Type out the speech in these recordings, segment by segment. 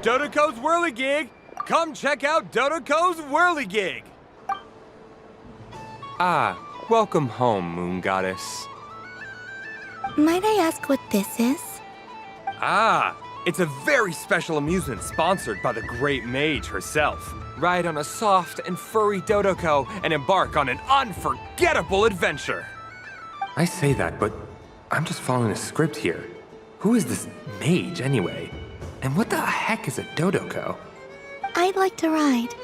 Dodoco's Whirligig! Come check out Dodoco's Whirligig! Ah, welcome home, Moon Goddess. Might I ask what this is? Ah, it's a very special amusement sponsored by the great mage herself. Ride on a soft and furry Dodoco and embark on an unforgettable adventure. I say that, but I'm just following a script here. Who is this mage, anyway? And what the heck is a Dodoco? I'd like to ride.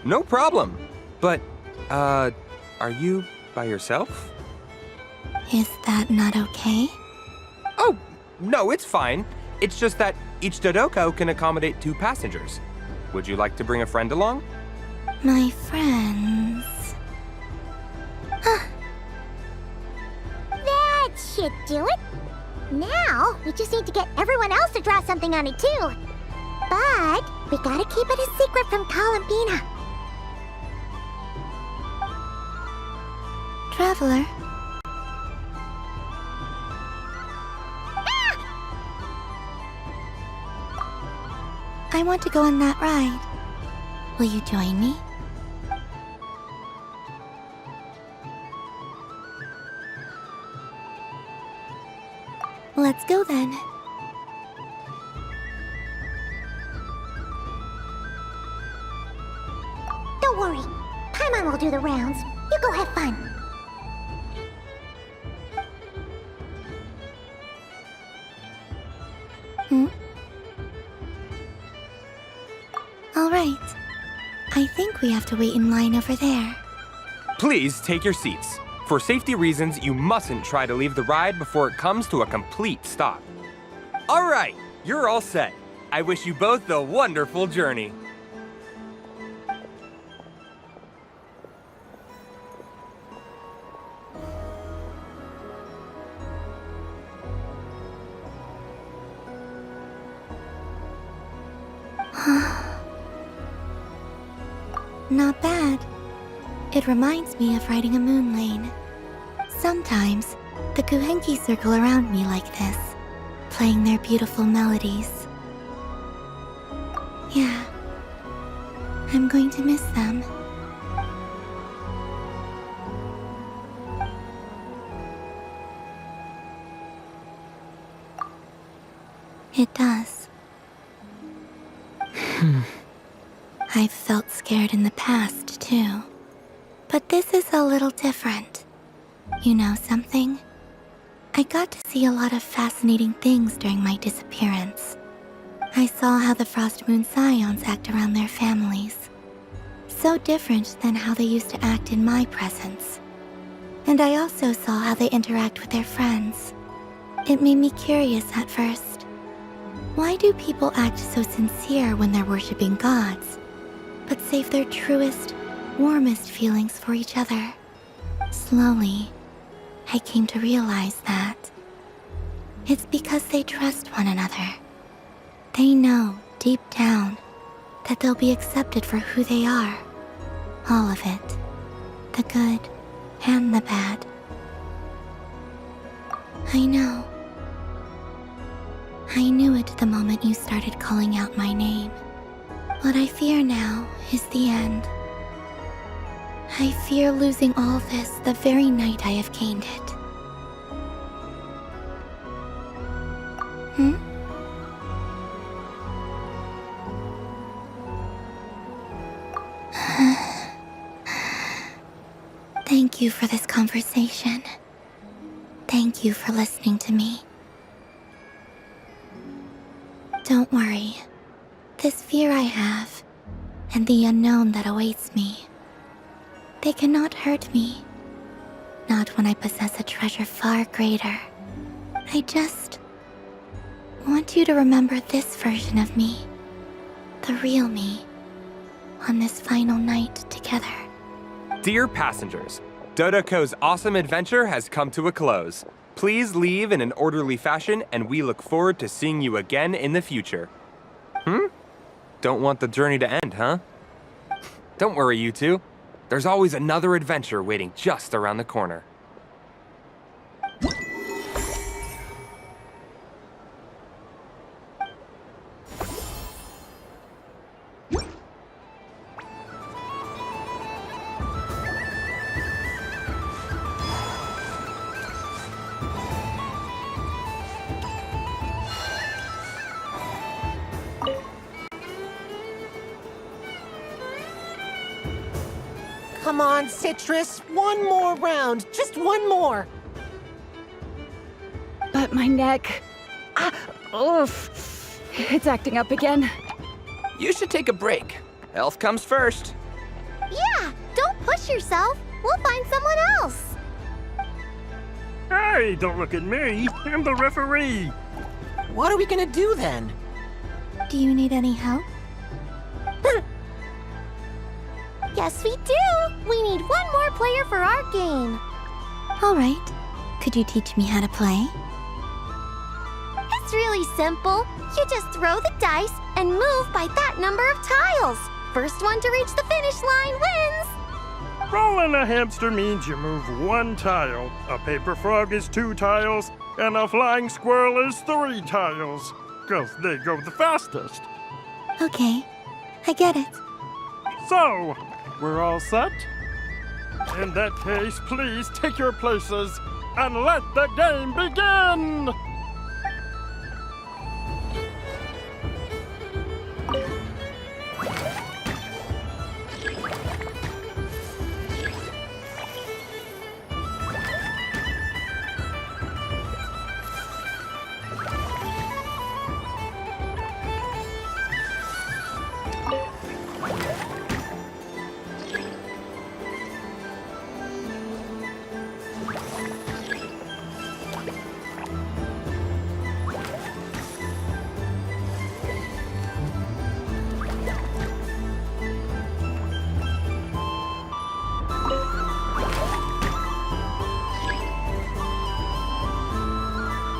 No problem. But, are you by yourself? Is that not okay? Oh, no, it's fine. It's just that each Dodoco can accommodate 2 passengers. Would you like to bring a friend along? My friends... That should do it. Now, we just need to get everyone else to draw something on it too. But we gotta keep it a secret from Columbina. Traveler. Ah! I want to go on that ride. Will you join me? Let's go then. Don't worry. Paimon will do the rounds. You go have fun. All right. I think we have to wait in line over there. Please take your seats. For safety reasons, you mustn't try to leave the ride before it comes to a complete stop. All right, you're all set. I wish you both a wonderful journey. Not bad. It reminds me of riding a moon lane. Sometimes, the Kuhenki circle around me like this, playing their beautiful melodies. Yeah, I'm going to miss them. It does. I've felt scared in the past, too. But this is a little different. You know something? I got to see a lot of fascinating things during my disappearance. I saw how the Frost Moon Scions act around their families. So different than how they used to act in my presence. And I also saw how they interact with their friends. It made me curious at first. Why do people act so sincere when they're worshipping gods, but save their truest, warmest feelings for each other? Slowly, I came to realize that it's because they trust one another. They know, deep down, that they'll be accepted for who they are. All of it. The good and the bad. I know. I knew it the moment you started calling out my name. What I fear now is the end. I fear losing all this the very night I have gained it. Thank you for this conversation. Thank you for listening to me. Don't worry. This fear I have, and the unknown that awaits me, they cannot hurt me. Not when I possess a treasure far greater. I just want you to remember this version of me, the real me, on this final night together. Dear passengers, Dodoco's awesome adventure has come to a close. Please leave in an orderly fashion, and we look forward to seeing you again in the future. Don't want the journey to end, huh? Don't worry, you two. There's always another adventure waiting just around the corner. Come on, Citrus. One more round. Just one more. But my neck... oof. It's acting up again. You should take a break. Health comes first. Yeah, don't push yourself. We'll find someone else. Hey, don't look at me. I'm the referee. What are we gonna do then? Do you need any help? Yes, we do. We need one more player for our game. All right. Could you teach me how to play? It's really simple. You just throw the dice and move by that number of tiles. First one to reach the finish line wins. Rolling a hamster means you move one tile. A paper frog is 2 tiles, and a flying squirrel is 3 tiles. 'Cause they go the fastest. Okay, I get it. So, we're all set? In that case, please take your places and let the game begin!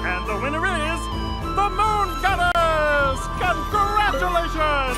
And the winner is the Moon Goddess! Congratulations!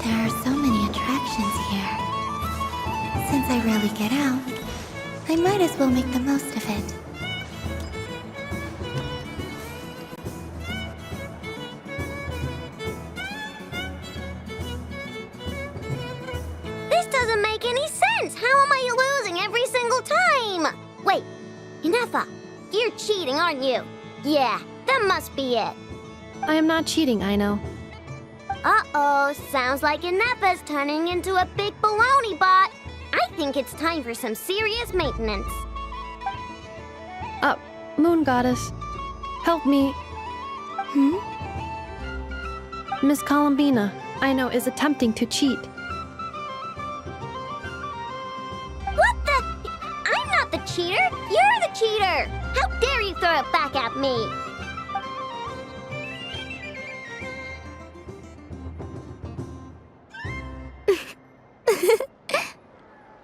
There are so many attractions here. Since I rarely get out, I might as well make the most of it. This doesn't make any sense. How am I losing every single time? Wait, Inefa, you're cheating, aren't you? Yeah, that must be it. I am not cheating, I know. Uh-oh, sounds like Inefa's turning into a big baloney bot. I think it's time for some serious maintenance. Moon Goddess, help me. Miss Columbina, I know, is attempting to cheat. What the? I'm not the cheater. You're the cheater. How dare you throw it back at me?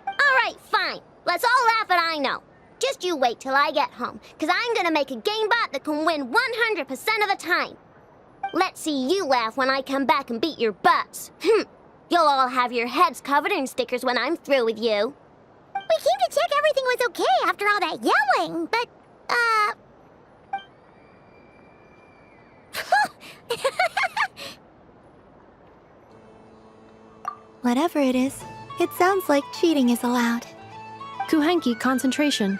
All right, fine. Let's all laugh at I know. Just you wait till I get home, because I'm gonna make a game bot that can win 100% of the time. Let's see you laugh when I come back and beat your butts. You'll all have your heads covered in stickers when I'm through with you. We came to check everything was okay after all that yelling, but, Whatever it is, it sounds like cheating is allowed. Kuhenki concentration.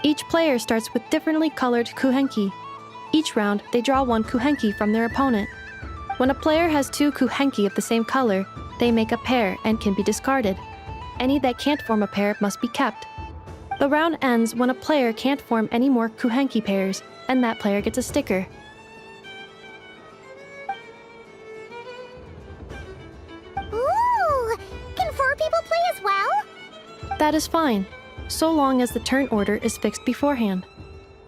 Each player starts with differently colored kuhenki. Each round, they draw 1 kuhenki from their opponent. When a player has 2 kuhenki of the same color, they make a pair and can be discarded. Any that can't form a pair must be kept. The round ends when a player can't form any more kuhenki pairs, and that player gets a sticker. ooh, can 4 people play as well? That is fine. so long as the turn order is fixed beforehand.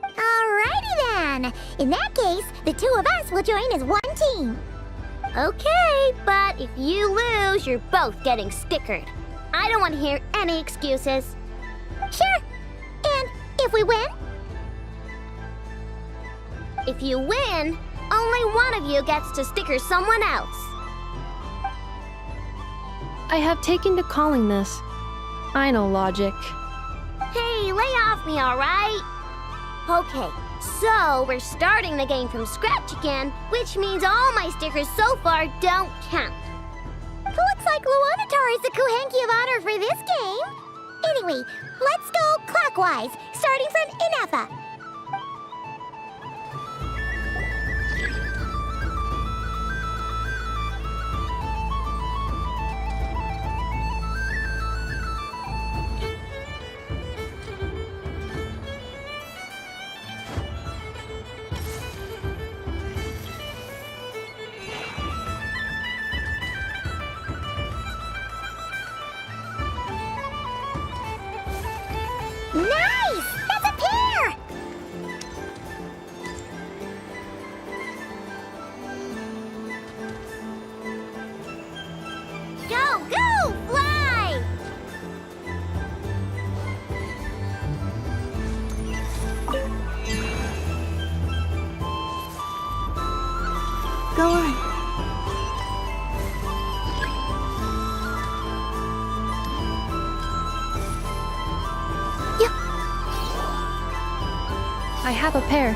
Alrighty then. In that case, the two of us will join as one team. Okay, but if you lose, you're both getting stickered. I don't want to hear any excuses. Sure. And if we win? If you win, only one of you gets to sticker someone else. I have taken to calling this. I know logic. Hey, lay off me, all right? Okay, so we're starting the game from scratch again, which means all my stickers so far don't count. Looks like Luanatar is the Kuhenki of honor for this game. Anyway, let's go clockwise, starting from Inafa. Nice! That's a pair! Go, go, fly! Go on. I have a pair.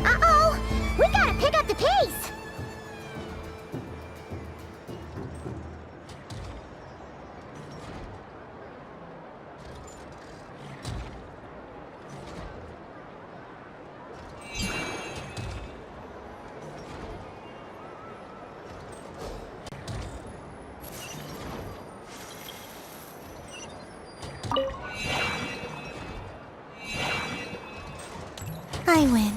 Uh-oh! We gotta pick up the pace! I win.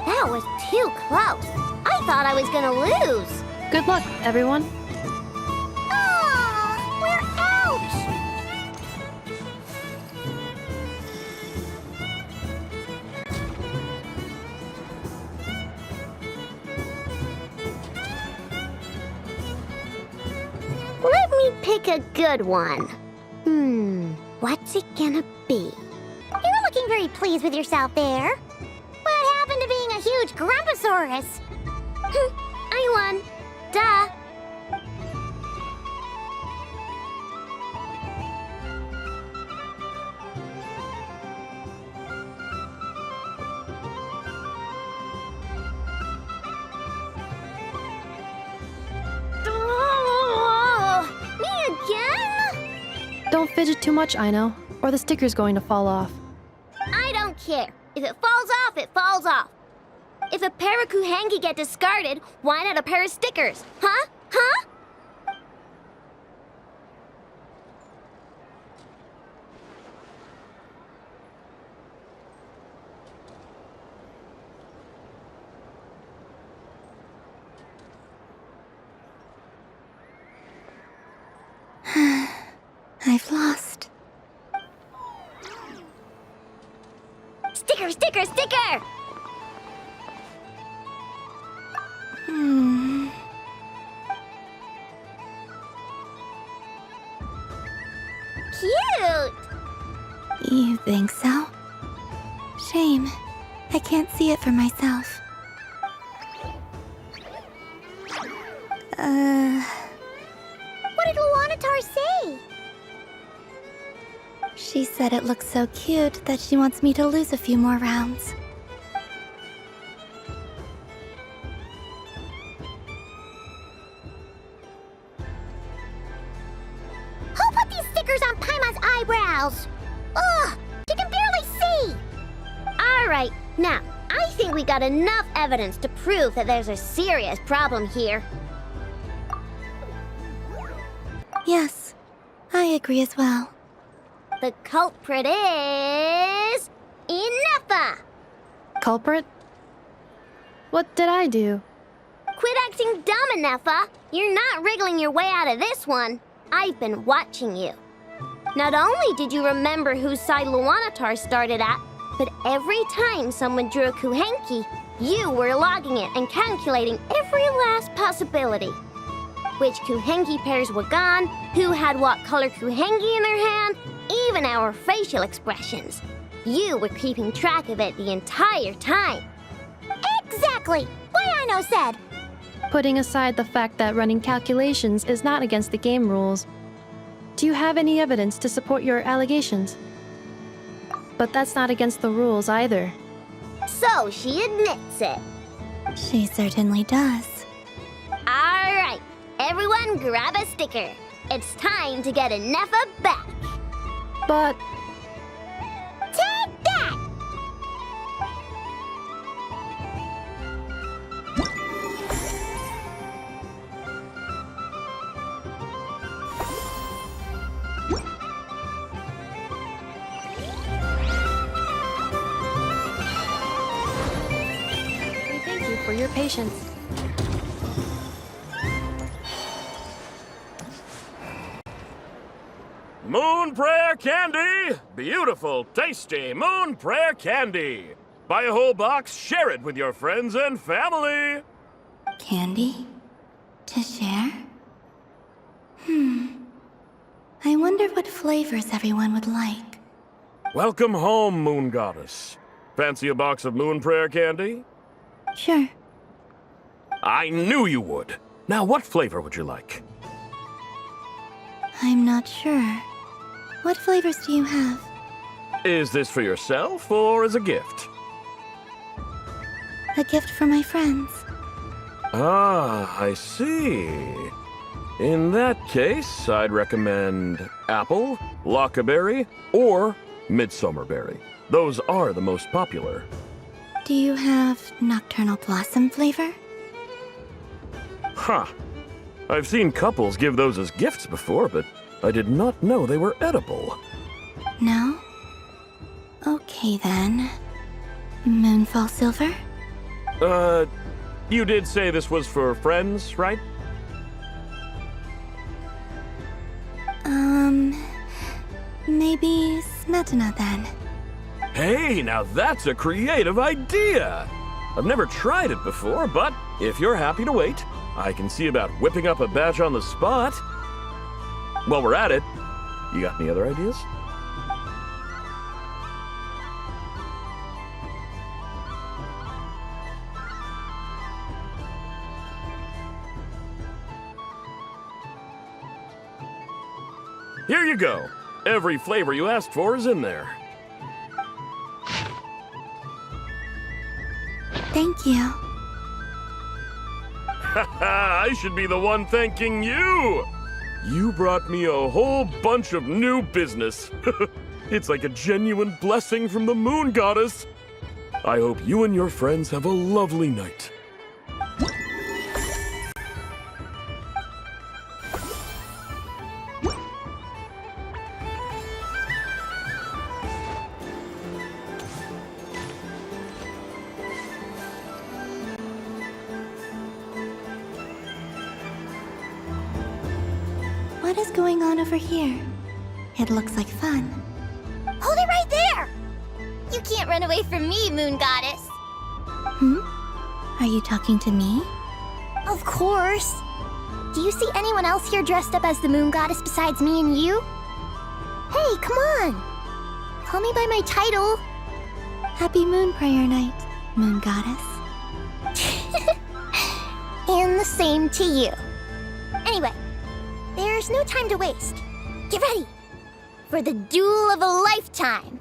That was too close. I thought I was gonna lose. Good luck, everyone. Oh, we're out! Let me pick a good one. What's it gonna be? You're looking very pleased with yourself there. What happened to being a huge Grumposaurus? I won. Duh. Oh, me again? Don't fidget too much, Ino, or the sticker's going to fall off. I don't care. If it falls off, it falls off. If a pair of Kuhenki get discarded, why not a pair of stickers? Huh? Huh? I've lost. Sticker, sticker, sticker! Cute! You think so? Shame. I can't see it for myself. What did Luanatar say? She said it looks so cute that she wants me to lose a few more rounds. Who put these stickers on Paimon's eyebrows? Ugh! She can barely see! All right, now, I think we got enough evidence to prove that there's a serious problem here. Yes, I agree as well. The culprit is... Ineffa! Culprit? What did I do? Quit acting dumb, Ineffa! You're not wriggling your way out of this one. I've been watching you. Not only did you remember whose side Luanatar started at, but every time someone drew a Kuhenki, you were logging it and calculating every last possibility. Which Kuhenki pairs were gone, who had what color Kuhenki in their hand, even our facial expressions. You were keeping track of it the entire time. Exactly! Wayano said! Putting aside the fact that running calculations is not against the game rules, do you have any evidence to support your allegations? But that's not against the rules either. So she admits it. She certainly does. All right, everyone grab a sticker. It's time to get Ineffa back. But Take that! we thank you for your patience. Moon Prayer Candy! Beautiful, tasty Moon Prayer Candy! Buy a whole box, share it with your friends and family! Candy? To share? I wonder what flavors everyone would like. Welcome home, Moon Goddess. Fancy a box of Moon Prayer Candy? Sure. I knew you would. Now, what flavor would you like? I'm not sure. What flavors do you have? Is this for yourself or as a gift? A gift for my friends. Ah, I see. In that case, I'd recommend apple, lockaberry, or midsummerberry. Those are the most popular. Do you have nocturnal blossom flavor? Huh. I've seen couples give those as gifts before, but I did not know they were edible. No? Okay then. Moonfall silver? You did say this was for friends, right? Maybe smetana then. Hey, now that's a creative idea! I've never tried it before, but if you're happy to wait, I can see about whipping up a batch on the spot. While we're at it, you got any other ideas? Here you go. Every flavor you asked for is in there. Thank you. I should be the one thanking you! You brought me a whole bunch of new business. It's like a genuine blessing from the Moon Goddess. I hope you and your friends have a lovely night. What is going on over here? It looks like fun. Hold it right there! You can't run away from me, Moon Goddess. Are you talking to me? Of course. Do you see anyone else here dressed up as the Moon Goddess besides me and you? Hey, come on! Call me by my title. Happy Moon Prayer Night, Moon Goddess. And the same to you. Anyway, there's no time to waste. Get ready for the duel of a lifetime.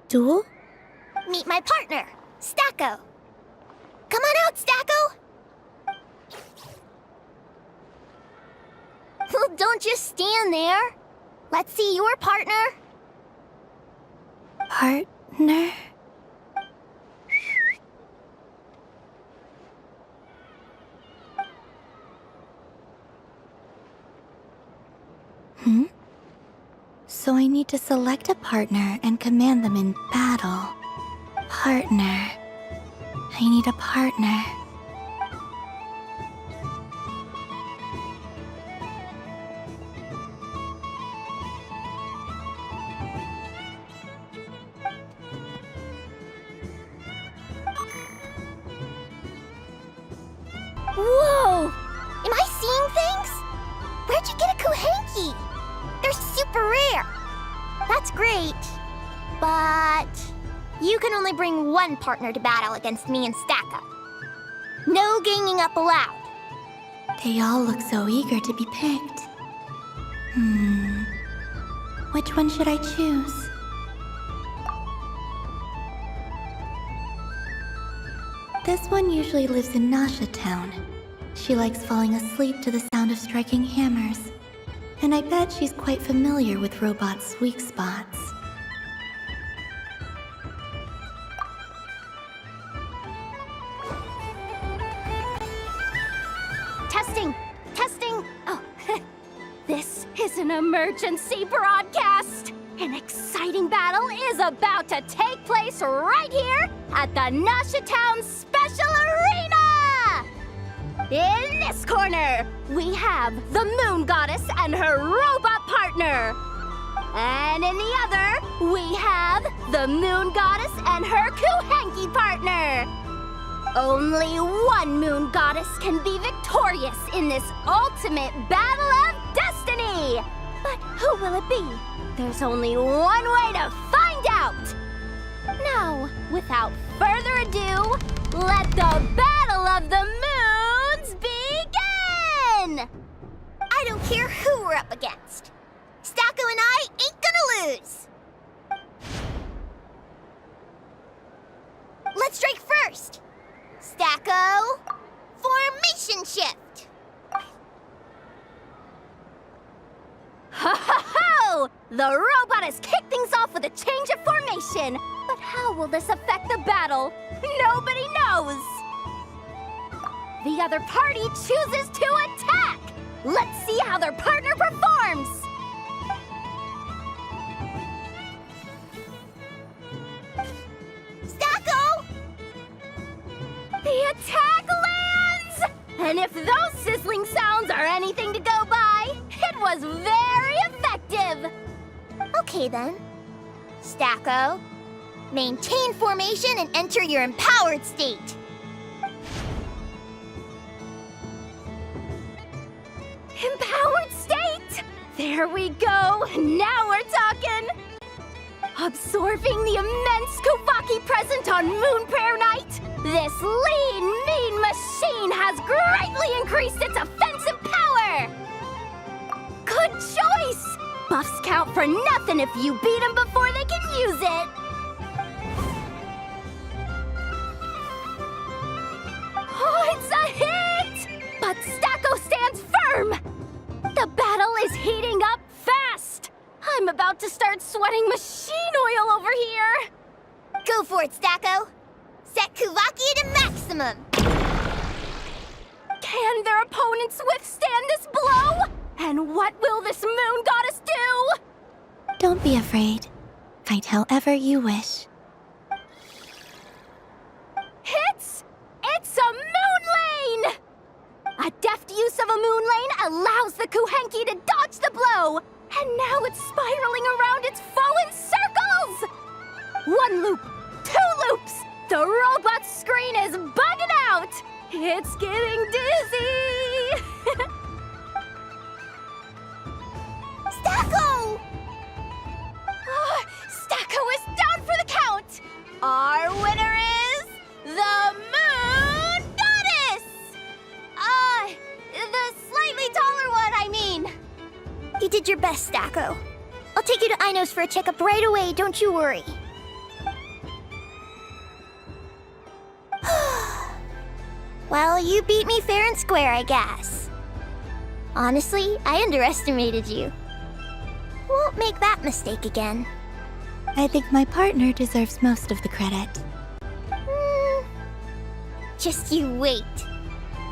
Duel? Meet my partner, Stacko. Come on out, Stacko! Well, don't just stand there. Let's see your partner. Partner? So I need to select a partner and command them in battle. Partner. I need a partner. Whoa! Am I seeing things? Where'd you get a Kuhenki? They're super rare. That's great. But you can only bring one partner to battle against me and Stacko. No ganging up allowed. They all look so eager to be picked. Which one should I choose? This one usually lives in Nasha Town. She likes falling asleep to the sound of striking hammers. And I bet she's quite familiar with robots' weak spots. Testing! Testing! Oh, this is an emergency broadcast! An exciting battle is about to take place right here at the Nasha Town Special Arena! In this corner, we have the Moon Goddess and her robot partner. And in the other, we have the Moon Goddess and her Kuhenki partner. Only one Moon Goddess can be victorious in this ultimate battle of destiny. But who will it be? There's only one way to find out. Now, without further ado, let the Battle of the Moons begin! I don't care who we're up against. Stacko and I ain't gonna lose. Let's strike first. Stacko, formation shift. Ho-ho-ho! The robot has kicked things off with a change of formation. But how will this affect the battle? Nobody knows. The other party chooses to attack. Let's see how their partner performs. Stacko! The attack lands! And if those sizzling sounds are anything to go by, it was very effective! Okay then. Stacko, maintain formation and enter your empowered state. Empowered state? There we go! Now we're talking! Absorbing the immense Kuvaki present on Moon Prayer Night, this lean, mean machine has greatly increased its offensive power! Good choice! Buffs count for nothing if you beat them before they can use it! Oh, it's a hit! But Stacko stands firm! The battle is heating up fast! I'm about to start sweating machine oil over here! Go for it, Stacko! Set Kuvaki to maximum! Can their opponents withstand this blow? And what will this Moon Goddess do? Don't be afraid. Fight however you wish. It's a Moon Lane! A deft use of a Moon Lane allows the Kuhenki to dodge the blow, and now it's spiraling around its foe in circles! One loop, two loops, the robot's screen is bugging out! It's getting dizzy! Stacko! Stacko is down for the count! Our winner is the Moon Goddess! The slightly taller one, I mean. You did your best, Stacko. I'll take you to Ainos for a checkup right away, don't you worry. Well, you beat me fair and square, I guess. Honestly, I underestimated you. Won't make that mistake again. I think my partner deserves most of the credit. Just you wait.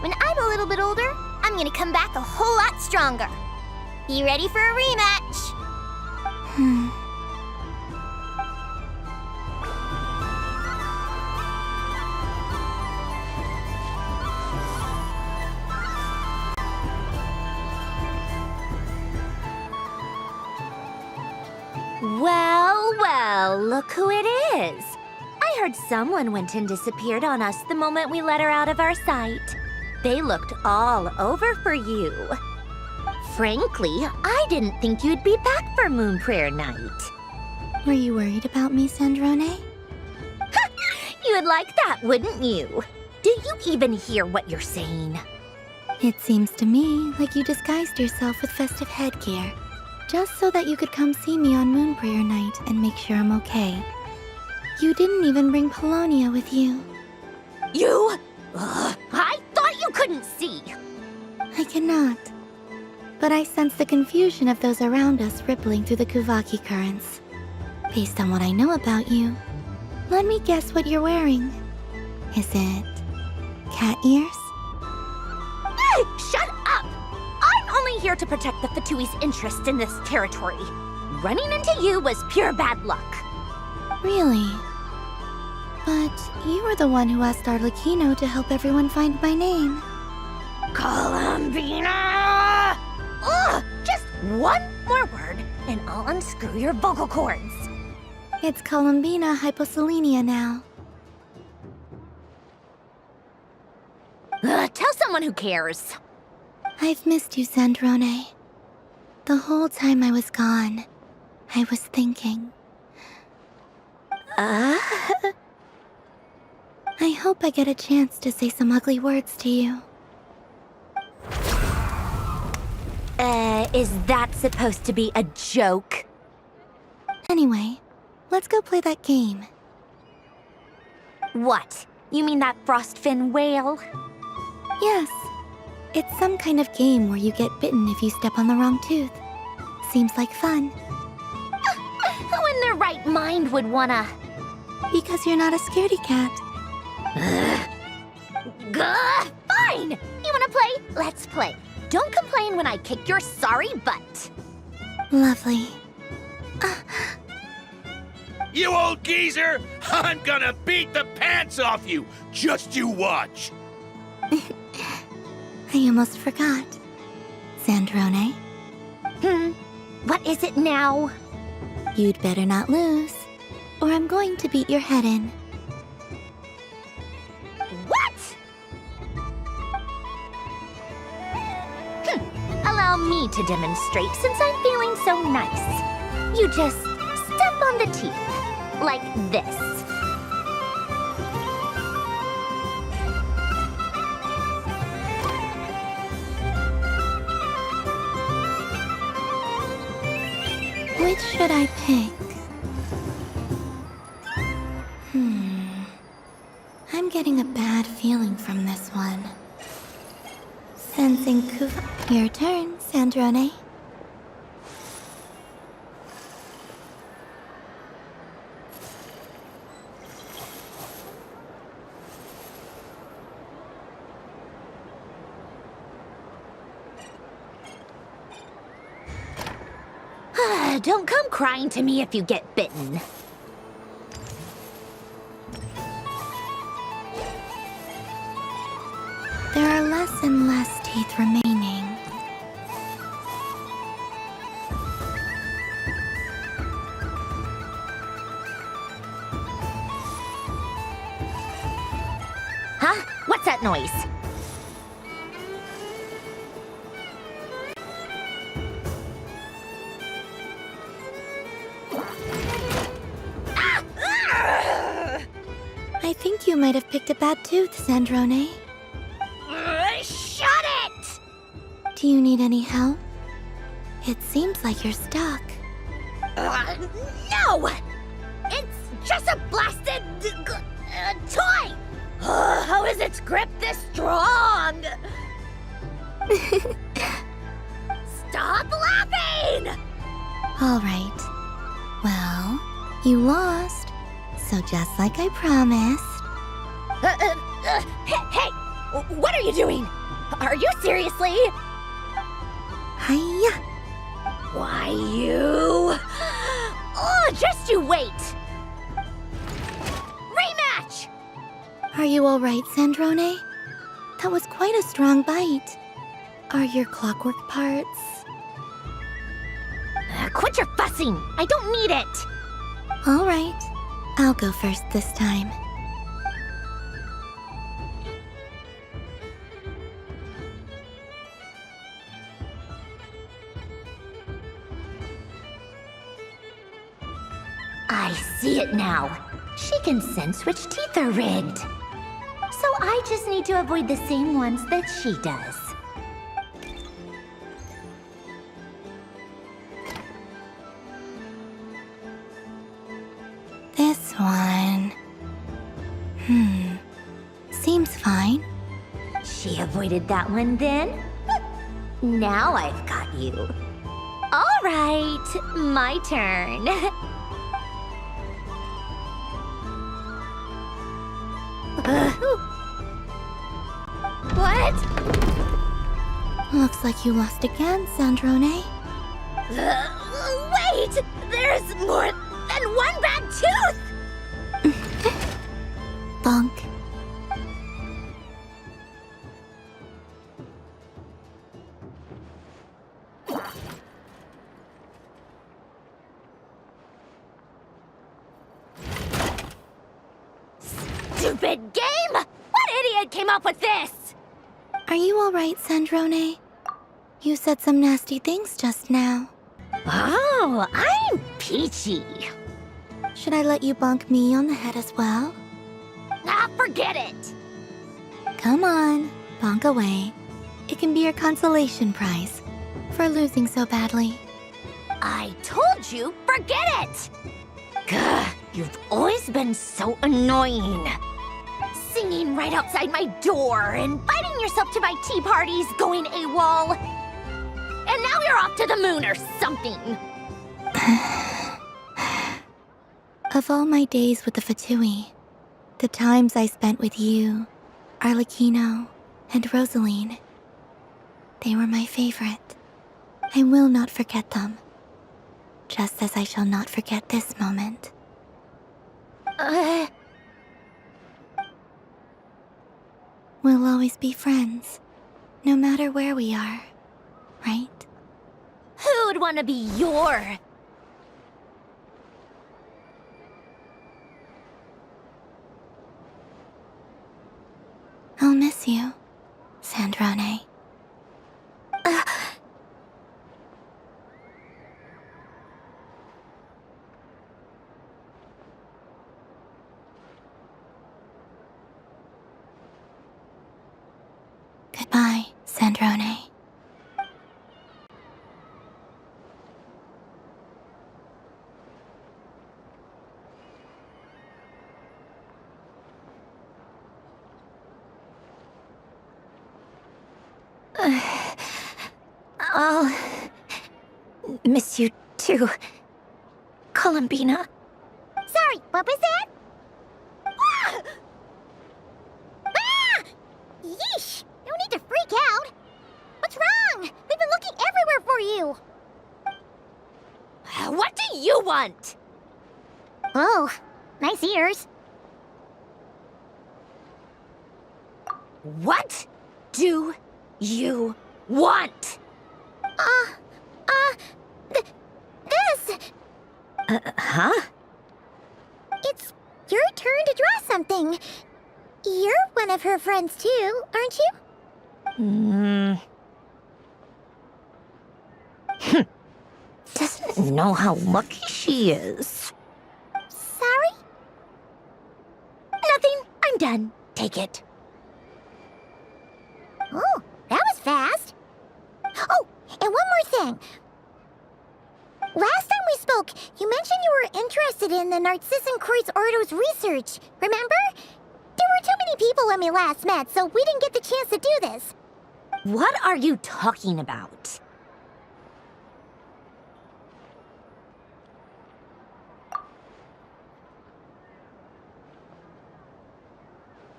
When I'm a little bit older, I'm gonna come back a whole lot stronger. You ready for a rematch? Well, well, look who it is. I heard someone went and disappeared on us the moment we let her out of our sight. They looked all over for you. Frankly, I didn't think you'd be back for Moon Prayer Night. Were you worried about me, Sandrone? You would like that, wouldn't you? Do you even hear what you're saying? It seems to me like you disguised yourself with festive headgear, just so that you could come see me on Moon Prayer Night and make sure I'm okay. You didn't even bring Polonia with you. You? I thought you couldn't see. I cannot. But I sense the confusion of those around us rippling through the Kuvaki currents. Based on what I know about you, let me guess what you're wearing. Is it cat ears? Hey, shut up! I'm only here to protect the Fatui's interest in this territory. Running into you was pure bad luck. Really? But you were the one who asked Arlecchino to help everyone find my name. Columbina! Ugh! Just one more word, and I'll unscrew your vocal cords. It's Columbina hyposelenia now. Tell someone who cares. I've missed you, Sandrone. The whole time I was gone, I was thinking. I hope I get a chance to say some ugly words to you. Is that supposed to be a joke? Anyway, let's go play that game. What? You mean that frostfin whale? Yes. It's some kind of game where you get bitten if you step on the wrong tooth. Seems like fun. Who in their right mind would wanna... Because you're not a scaredy cat. Fine! You wanna play? Let's play. Don't complain when I kick your sorry butt. Lovely. You old geezer! I'm gonna beat the pants off you! Just you watch! I almost forgot. Sandrone, What is it now? you'd better not lose, or I'm going to beat your head in. What? Allow me to demonstrate since I'm feeling so nice. You just step on the teeth, like this. Which should I pick? I'm getting a bad feeling from this one. Sensing Your turn, Sandrone. Don't come crying to me if you get bitten. There are less and less teeth remaining. Huh? What's that noise? I think you might have picked a bad tooth, Sandrone. Shut it! Do you need any help? It seems like you're stuck. No! It's just a blasted toy! How is its grip this strong? Stop laughing! All right. Well, you lost. So just like I promised. Hey! What are you doing? Are you seriously? Hiya! Why, you... Oh, just you wait! Rematch! Are you alright, Sandrone? That was quite a strong bite. Are your clockwork parts? Quit your fussing! I don't need it! Alright. I'll go first this time. I see it now. She can sense which teeth are rigged. So I just need to avoid the same ones that she does. This one... Seems fine. She avoided that one then? Now I've got you. All right, my turn. What? Looks like you lost again, Sandrone. Wait! There's more than one bad tooth! Bonk. Stupid game! What idiot came up with this? Are you alright, Sandrone? You said some nasty things just now. Oh, I'm peachy. Should I let you bonk me on the head as well? Ah, forget it! Come on, bonk away. It can be your consolation prize for losing so badly. I told you, forget it! Gah, you've always been so annoying. Singing right outside my door, inviting yourself to my tea parties, going AWOL. And now you're off to the moon or something. Of all my days with the Fatui, the times I spent with you, Arlecchino, and Rosaline, they were my favorite. I will not forget them, just as I shall not forget this moment. We'll always be friends, no matter where we are, right? Who'd want to be your... I'll miss you, Sandrone. Goodbye, Sandrone. I'll miss you too, Columbina. Sorry, what was that? Ah! Ah! Yeesh! No need to freak out. What's wrong? We've been looking everywhere for you. What do you want? Oh, nice ears. What do you want? This. Huh? It's your turn to draw something. You're one of her friends too, aren't you? Doesn't know how lucky she is. Sorry? Nothing. I'm done. Take it. Oh, that was fast. Oh, and one more thing. Last time we spoke, you mentioned you were interested in the Narcissan Kreuz Ordo's research, remember? There were too many people when we last met, so we didn't get the chance to do this. What are you talking about?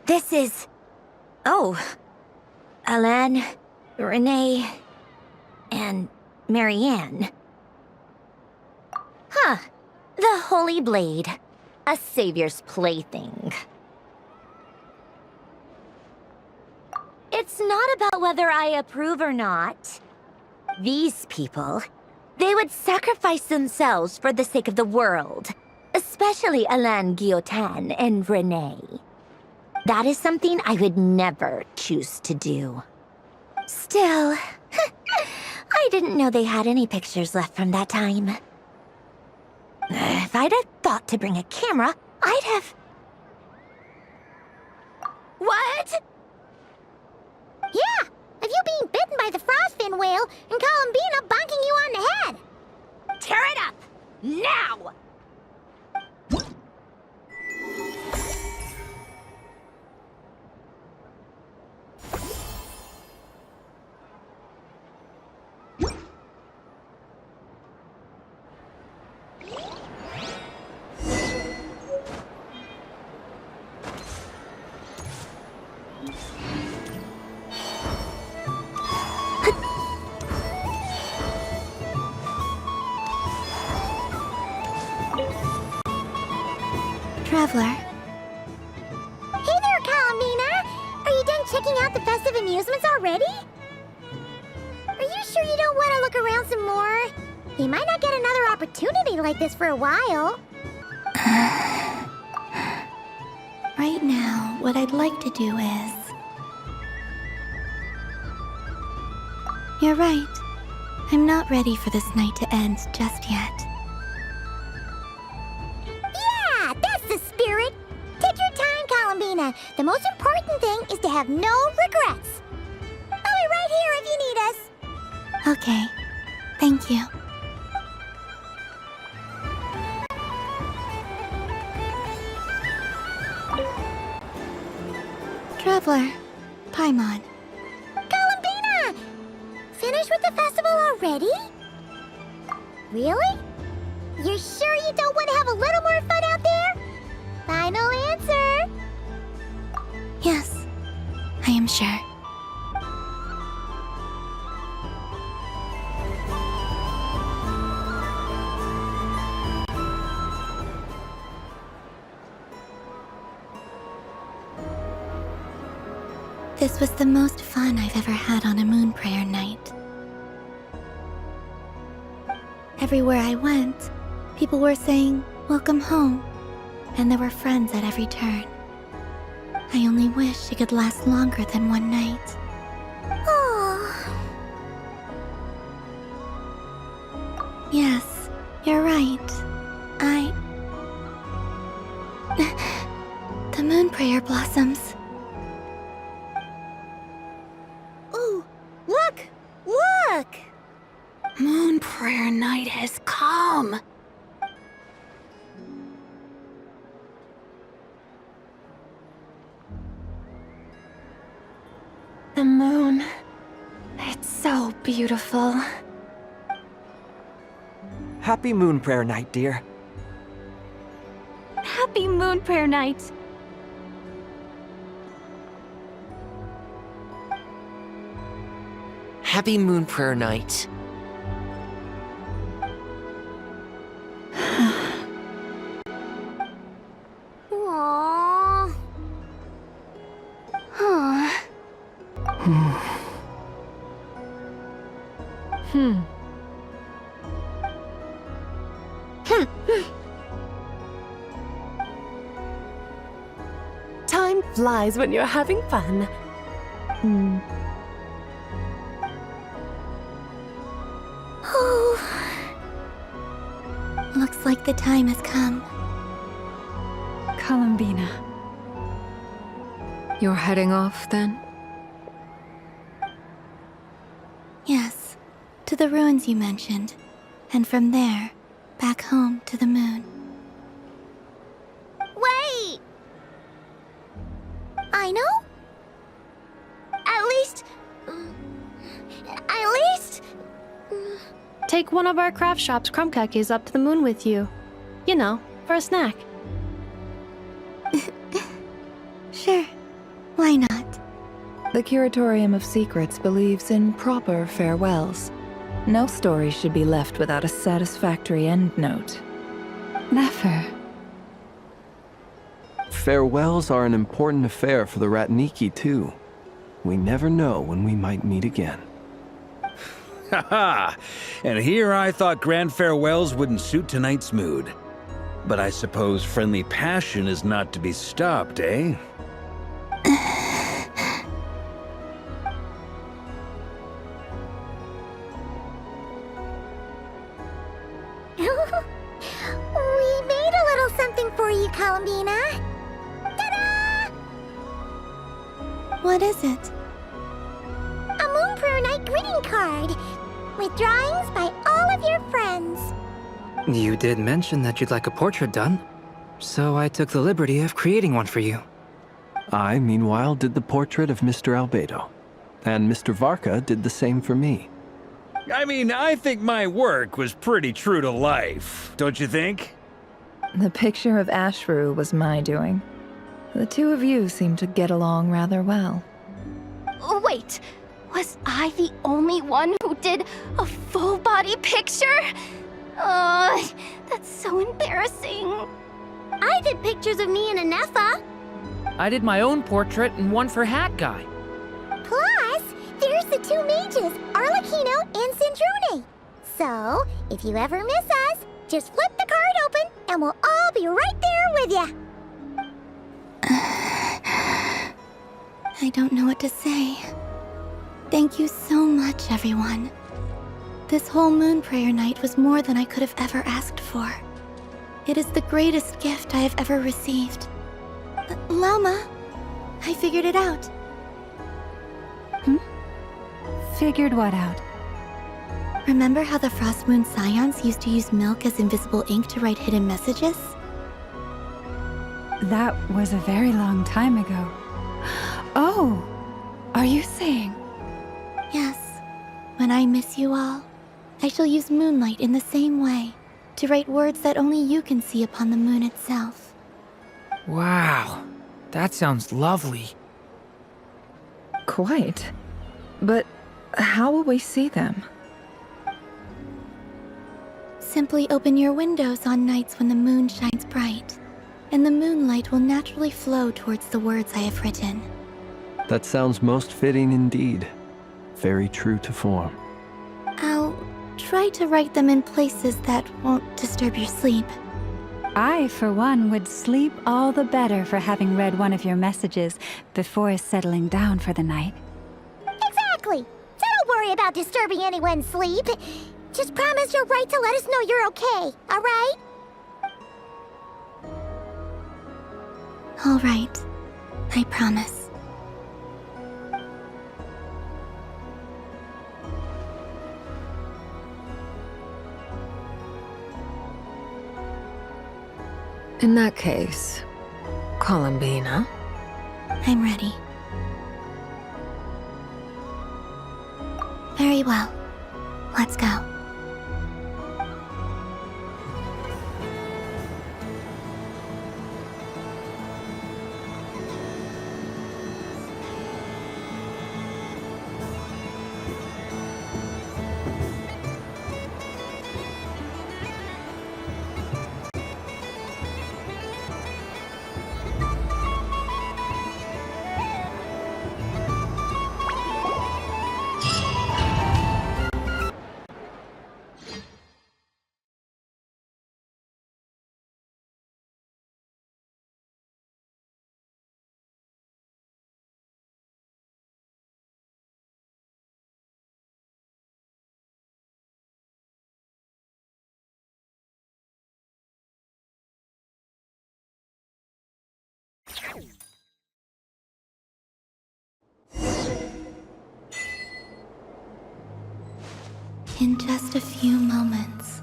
This is... Oh. Alain, Renee, and Marianne. Huh. The Holy Blade. A savior's plaything. It's not about whether I approve or not. These people, they would sacrifice themselves for the sake of the world. Especially Alain Guillotin and Renee. That is something I would never choose to do. Still, I didn't know they had any pictures left from that time. If I'd have thought to bring a camera, I'd have... What? Yeah, of you being bitten by the frostfin whale and Columbina bonking you on the head. Tear it up! Now! Traveler, Hey there, Columbina! Are you done checking out the festive amusements already? Are you sure you don't want to look around some more? You might not get another opportunity like this for a while. right now, what I'd like to do is... You're right. I'm not ready for this night to end just yet. Yeah, that's the spirit! Take your time, Columbina. The most important thing is to have no regrets. I'll be right here if you need us. Okay. Thank you. Traveler, Paimon. Columbina! Finished with the festival already? Really? You're sure you don't want to have a little more fun out there? Final answer. Yes, I am sure. This was the most fun I've ever had on a moon prayer night. Everywhere I went, people were saying, "Welcome home," and there were friends at every turn. I only wish it could last longer than one night. Oh. Yes, you're right. The moon prayer blossoms. Ooh, look! Look! Moon prayer night has come. The moon. It's so beautiful. Happy Moon Prayer Night, dear. Happy moon prayer night. Happy Moon Prayer Night. Aww. Huh. Time flies when you're having fun. Looks like the time has come. Columbina. You're heading off, then? Yes, to the ruins you mentioned, and from there, back home to the moon. Wait! I know? At least... Take one of our craft shop's crumb cookies up to the moon with you. You know, for a snack. Sure, why not? The Curatorium of Secrets believes in proper farewells. No story should be left without a satisfactory endnote. Never. Farewells are an important affair for the Ratniki, too. We never know when we might meet again. Haha! And here I thought grand farewells wouldn't suit tonight's mood. But I suppose friendly passion is not to be stopped, eh? We made a little something for you, Columbina. Ta-da! What is it? A Moon Prayer Night greeting card with drawings by all of your friends. You did mention that you'd like a portrait done, so I took the liberty of creating one for you. I, meanwhile, did the portrait of Mr. Albedo, and Mr. Varka did the same for me. I mean, I think my work was pretty true to life, don't you think? The picture of Ashru was my doing. The two of you seem to get along rather well. Wait, was I the only one who did a full-body picture? That's so embarrassing. I did pictures of me and Anefa. I did my own portrait and one for Hat Guy. Plus, there's the two mages, Arlecchino and Sandrone. So, if you ever miss us, just flip the card open and we'll all be right there with you. I don't know what to say. Thank you so much, everyone. This whole Moon Prayer Night was more than I could have ever asked for. It is the greatest gift I have ever received. Lama, I figured it out. Figured what out? Remember how the Frost Moon Scions used to use milk as invisible ink to write hidden messages? That was a very long time ago. Oh, are you saying? Yes. When I miss you all, I shall use Moonlight in the same way, to write words that only you can see upon the moon itself. Wow, that sounds lovely. Quite. But how will we see them? Simply open your windows on nights when the moon shines bright, and the moonlight will naturally flow towards the words I have written. That sounds most fitting indeed. Very true to form. I'll try to write them in places that won't disturb your sleep. I, for one, would sleep all the better for having read one of your messages before settling down for the night. Exactly. So don't worry about disturbing anyone's sleep. Just promise you'll write to let us know you're okay, all right? All right. I promise. In that case, Columbina? I'm ready. Very well. Let's go. In just a few moments,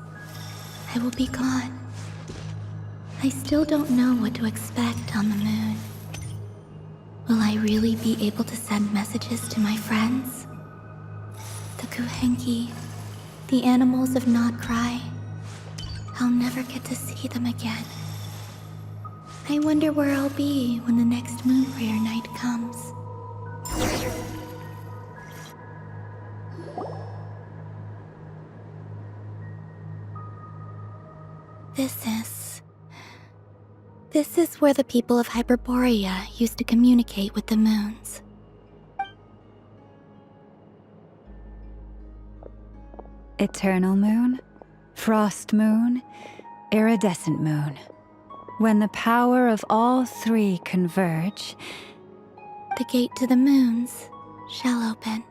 I will be gone. I still don't know what to expect on the moon. Will I really be able to send messages to my friends? The Kuhenki, the animals of Not Cry. I'll never get to see them again. I wonder where I'll be when the next Moon Prayer Night comes. This is where the people of Hyperborea used to communicate with the moons. Eternal moon, frost moon, iridescent moon. When the power of all three converge, the gate to the moons shall open.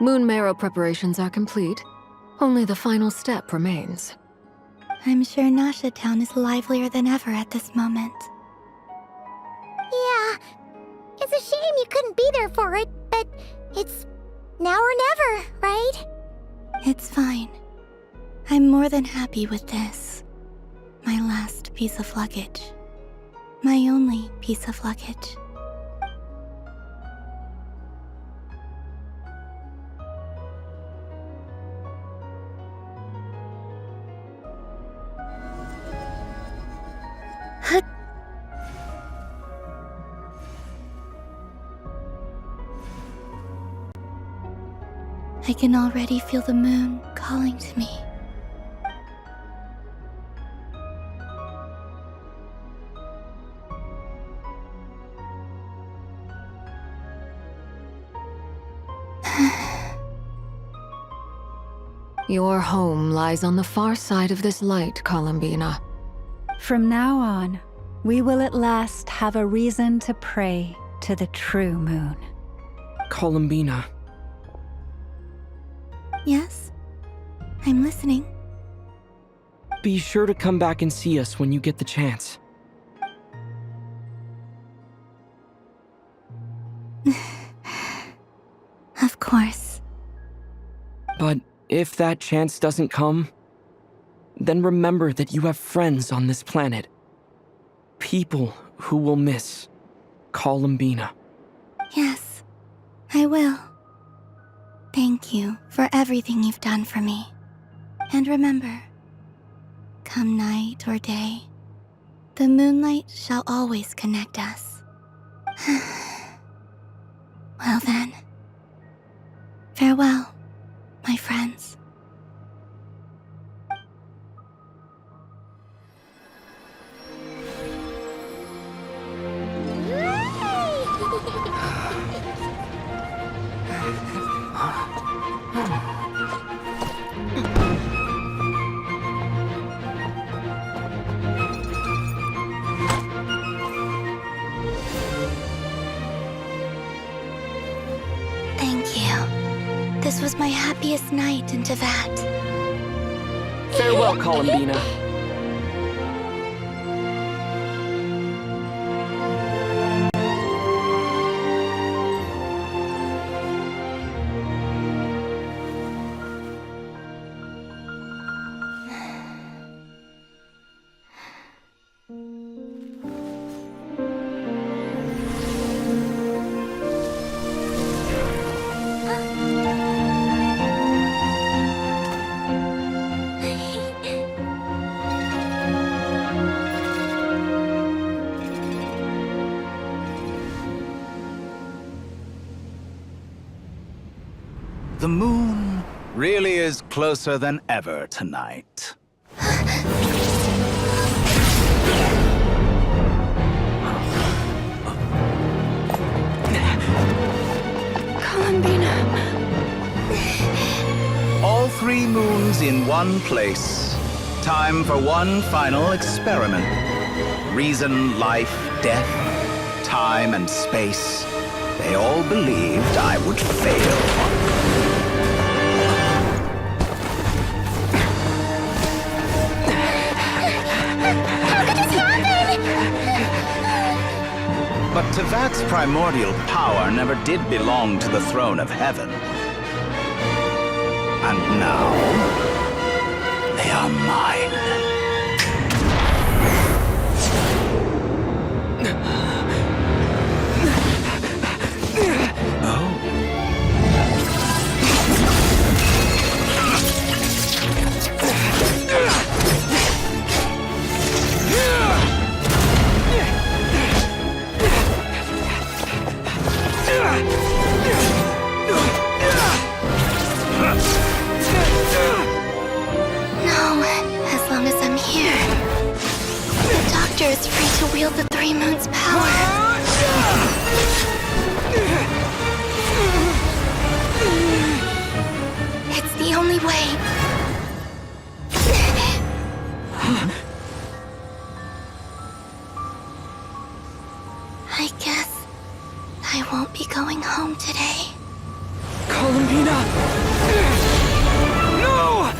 Moon marrow preparations are complete. Only the final step remains. I'm sure Nasha Town is livelier than ever at this moment. Yeah, it's a shame you couldn't be there for it, but it's now or never, right? It's fine. I'm more than happy with this. My last piece of luggage. My only piece of luggage. I can already feel the moon calling to me. Your home lies on the far side of this light, Columbina. From now on, we will at last have a reason to pray to the true moon. Columbina. Yes? I'm listening. Be sure to come back and see us when you get the chance. Of course. But if that chance doesn't come, then remember that you have friends on this planet. People who will miss Columbina. Yes, I will. Thank you for everything you've done for me. And remember, come night or day, the moonlight shall always connect us. Well then, farewell, my friends. Thank you. This was my happiest night in Teyvat. Farewell, Columbina. The moon really is closer than ever tonight. Columbina. All three moons in one place. Time for one final experiment. Reason, life, death, time, and space. They all believed I would fail. But Teyvat's primordial power never did belong to the throne of heaven. And now, they are mine. was free to wield the Three Moons' power. It's the only way. I guess I won't be going home today. Columbina! No!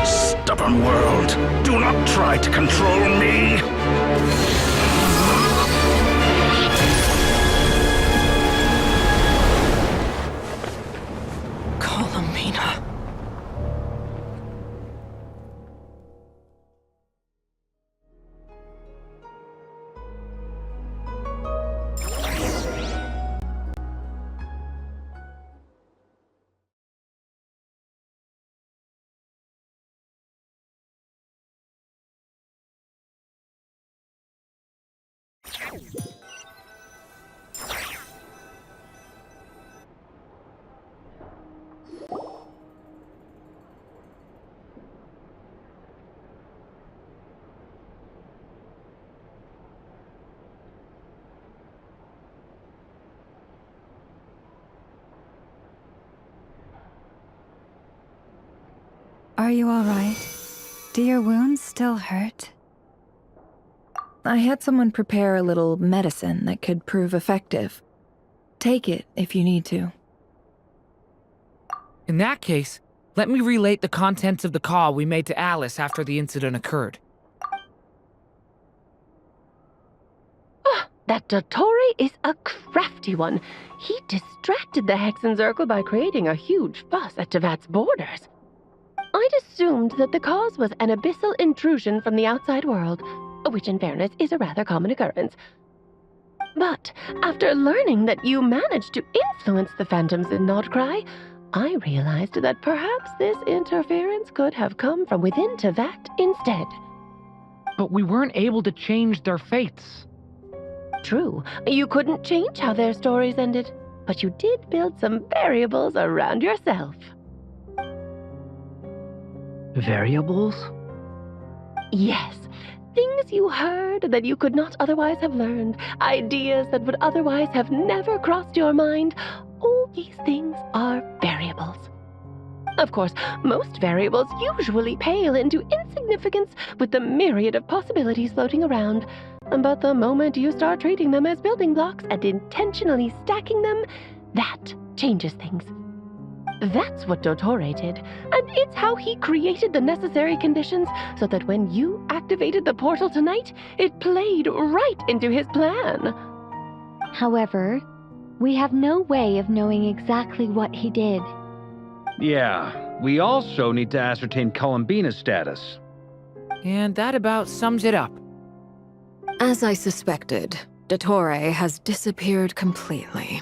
Stubborn world, do not try to control me! Columbina. Are you all right? Do your wounds still hurt? I had someone prepare a little medicine that could prove effective. Take it if you need to. In that case, let me relate the contents of the call we made to Alice after the incident occurred. That Dottore is a crafty one. He distracted the Hexenzirkel by creating a huge fuss at Tevat's borders. I'd assumed that the cause was an abyssal intrusion from the outside world, which in fairness is a rather common occurrence. But after learning that you managed to influence the phantoms in Nodcry, I realized that perhaps this interference could have come from within Tevat instead. But we weren't able to change their fates. True, you couldn't change how their stories ended, but you did build some variables around yourself. Variables? Yes. Things you heard that you could not otherwise have learned. Ideas that would otherwise have never crossed your mind. All these things are variables. Of course, most variables usually pale into insignificance with the myriad of possibilities floating around. But the moment you start treating them as building blocks and intentionally stacking them, that changes things. That's what Dottore did, and it's how he created the necessary conditions so that when you activated the portal tonight, it played right into his plan. However, we have no way of knowing exactly what he did. Yeah, we also need to ascertain Columbina's status. And that about sums it up. As I suspected, Dottore has disappeared completely.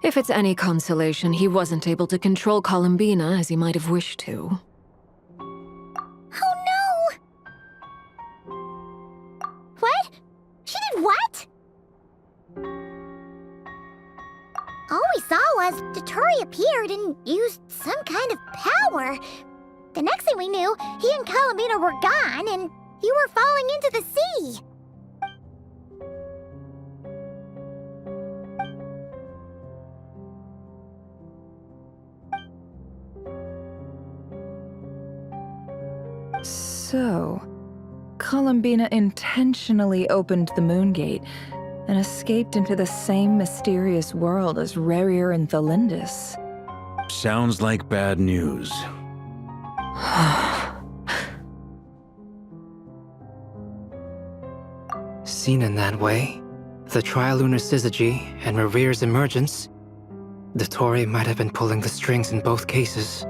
If it's any consolation, he wasn't able to control Columbina as he might have wished to. Oh no! What? She did what? All we saw was Dottore appeared and used some kind of power. The next thing we knew, he and Columbina were gone and you were falling into the sea. So, Columbina intentionally opened the Moon Gate and escaped into the same mysterious world as Rerir and Thalindus. Sounds like bad news. Seen in that way, the Trilunar Syzygy and Rerir's emergence, Dottore might have been pulling the strings in both cases.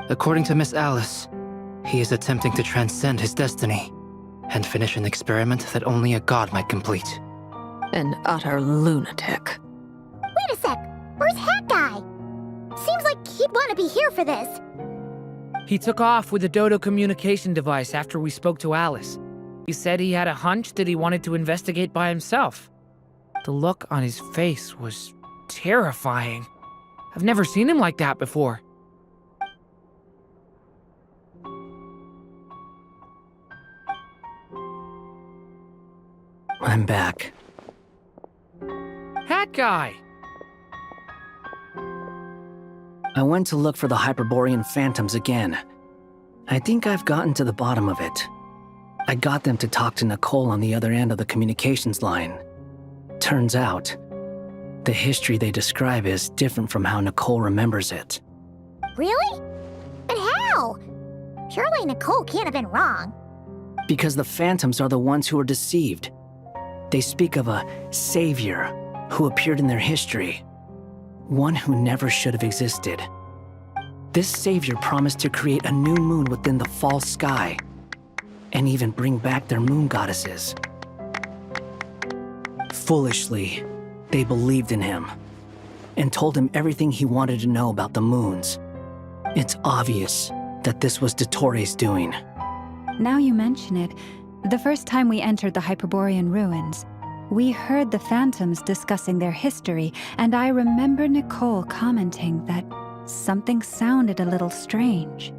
According to Miss Alice, he is attempting to transcend his destiny. and finish an experiment that only a god might complete. An utter lunatic. Wait a sec. Where's Hat Guy? Seems like he'd want to be here for this. He took off with the Dodo communication device after we spoke to Alice. He said he had a hunch that he wanted to investigate by himself. The look on his face was terrifying. I've never seen him like that before. I'm back. Hat Guy! I went to look for the Hyperborean phantoms again. I think I've gotten to the bottom of it. I got them to talk to Nicole on the other end of the communications line. Turns out, the history they describe is different from how Nicole remembers it. Really? But how? Surely Nicole can't have been wrong. Because the phantoms are the ones who are deceived. They speak of a savior who appeared in their history. One who never should have existed. This savior promised to create a new moon within the false sky, and even bring back their moon goddesses. Foolishly, they believed in him, and told him everything he wanted to know about the moons. It's obvious that this was Dottoro's doing. Now you mention it, the first time we entered the Hyperborean ruins, we heard the phantoms discussing their history, and I remember Nicole commenting that something sounded a little strange.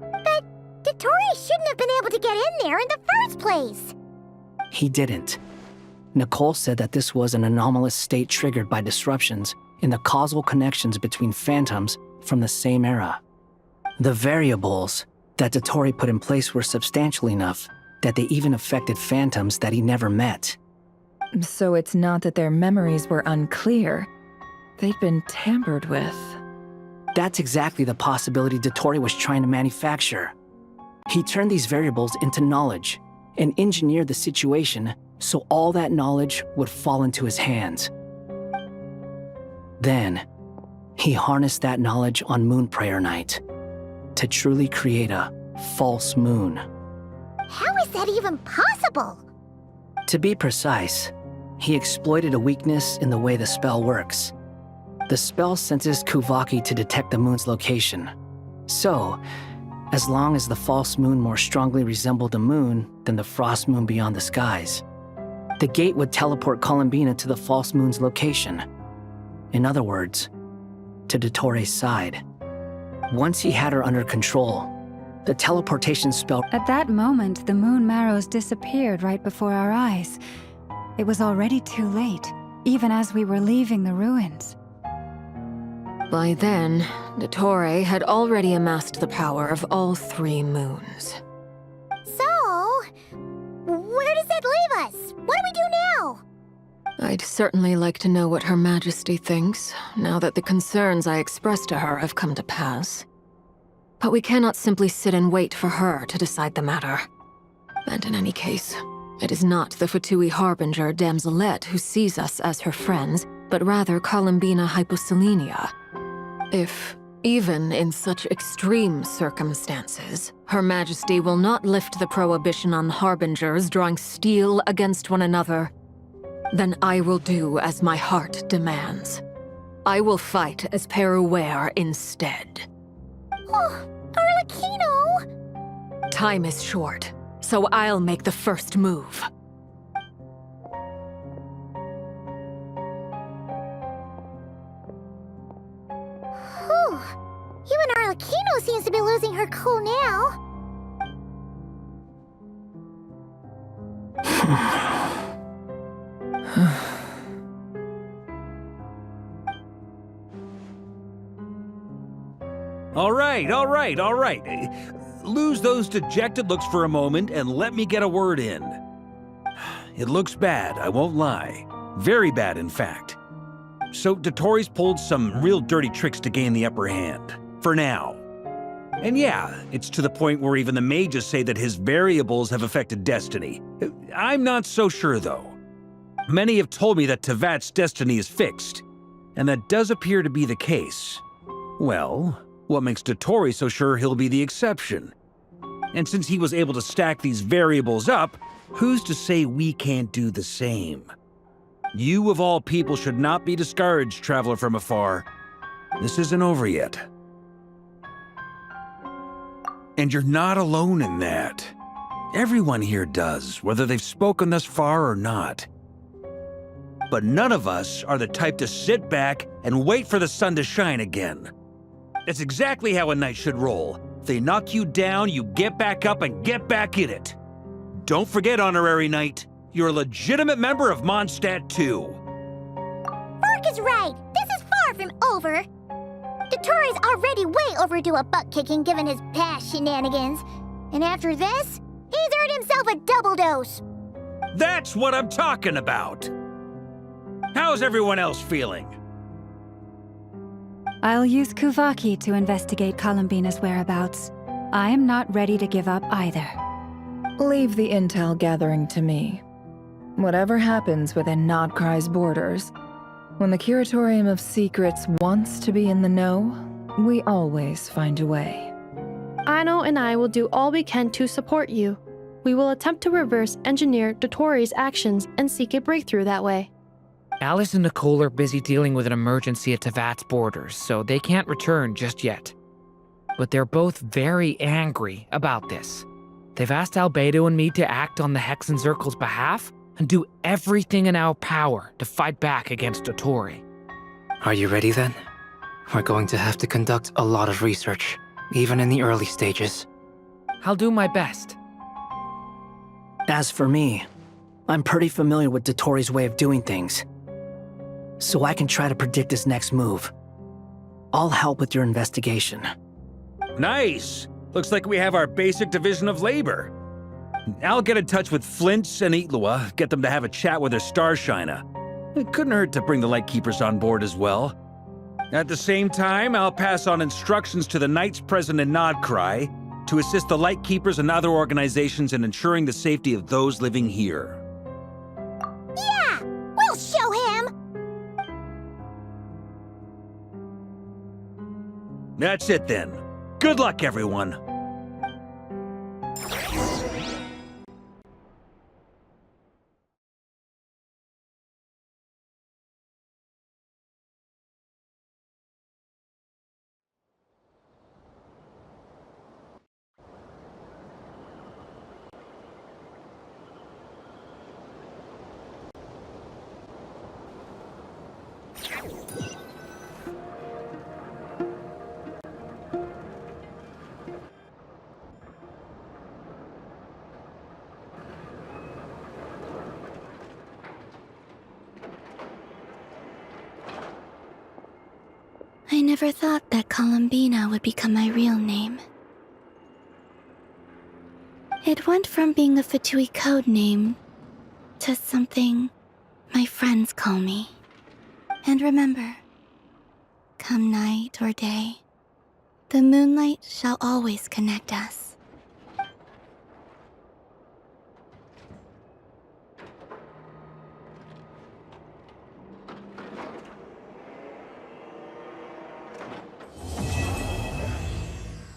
But Dottore shouldn't have been able to get in there in the first place. He didn't. Nicole said that this was an anomalous state triggered by disruptions in the causal connections between phantoms from the same era. The variables that Dottore put in place were substantial enough that they even affected phantoms that he never met. So it's not that their memories were unclear. They'd been tampered with. That's exactly the possibility Dottore was trying to manufacture. He turned these variables into knowledge and engineered the situation so all that knowledge would fall into his hands. Then, he harnessed that knowledge on Moon Prayer Night to truly create a false moon. How is that even possible? To be precise, he exploited a weakness in the way the spell works. The spell senses Kuvaki to detect the moon's location. So, as long as the false moon more strongly resembled the moon than the frost moon beyond the skies, the gate would teleport Columbina to the false moon's location. In other words, to Dottore's side. Once he had her under control, the teleportation spell— At that moment, the moon marrows disappeared right before our eyes. It was already too late, even as we were leaving the ruins. By then, Dottore had already amassed the power of all 3 moons. So, where does that leave us? What do we do now? I'd certainly like to know what Her Majesty thinks, now that the concerns I expressed to her have come to pass. But we cannot simply sit and wait for her to decide the matter. And in any case, it is not the Fatui Harbinger Damselette who sees us as her friends, but rather Columbina Hyposelenia. If, even in such extreme circumstances, Her Majesty will not lift the prohibition on Harbingers drawing steel against one another, then I will do as my heart demands. I will fight as Peruware instead. Oh, Arlecchino! Time is short, so I'll make the first move. Whew. Even Arlecchino seems to be losing her cool now. All right. Lose those dejected looks for a moment and let me get a word in. It looks bad, I won't lie. Very bad, in fact. So Dottore's pulled some real dirty tricks to gain the upper hand. For now. And yeah, it's to the point where even the mages say that his variables have affected destiny. I'm not so sure, though. Many have told me that Tevat's destiny is fixed, and that does appear to be the case. Well, what makes Dottore so sure he'll be the exception? And since he was able to stack these variables up, Who's to say we can't do the same? You, of all people, should not be discouraged, traveler from afar. This isn't over yet. And you're not alone in that. Everyone here does, whether they've spoken thus far or not. But none of us are the type to sit back and wait for the sun to shine again. That's exactly how a knight should roll. If they knock you down, you get back up and get back in it. Don't forget, Honorary Knight, you're a legitimate member of Mondstadt too. Vark is right. This is far from over. Dottoro's already way overdue a butt-kicking given his past shenanigans. And after this, he's earned himself a double dose. That's what I'm talking about. How's everyone else feeling? I'll use Kuvaki to investigate Columbina's whereabouts. I am not ready to give up either. Leave the intel gathering to me. Whatever happens within Nodcry's borders, when the Curatorium of Secrets wants to be in the know, we always find a way. Aino and I will do all we can to support you. We will attempt to reverse engineer Dotori's actions and seek a breakthrough that way. Alice and Nicole are busy dealing with an emergency at Tevat's borders, so they can't return just yet. But they're both very angry about this. They've asked Albedo and me to act on the Hexen Circle's behalf and do everything in our power to fight back against Dottori. Are you ready then? We're going to have to conduct a lot of research, even in the early stages. I'll do my best. As for me, I'm pretty familiar with Dottori's way of doing things, so I can try to predict his next move. I'll help with your investigation. Nice! Looks like we have our basic division of labor. I'll get in touch with Flints and Itlua, get them to have a chat with their Starshiner. It couldn't hurt to bring the Lightkeepers on board as well. At the same time, I'll pass on instructions to the Knights present in Nodcry to assist the Lightkeepers and other organizations in ensuring the safety of those living here. Yeah! We'll show him! That's it then. Good luck, everyone. I never thought that Columbina would become my real name. It went from being a Fatui code name to something my friends call me. And remember, come night or day, the moonlight shall always connect us.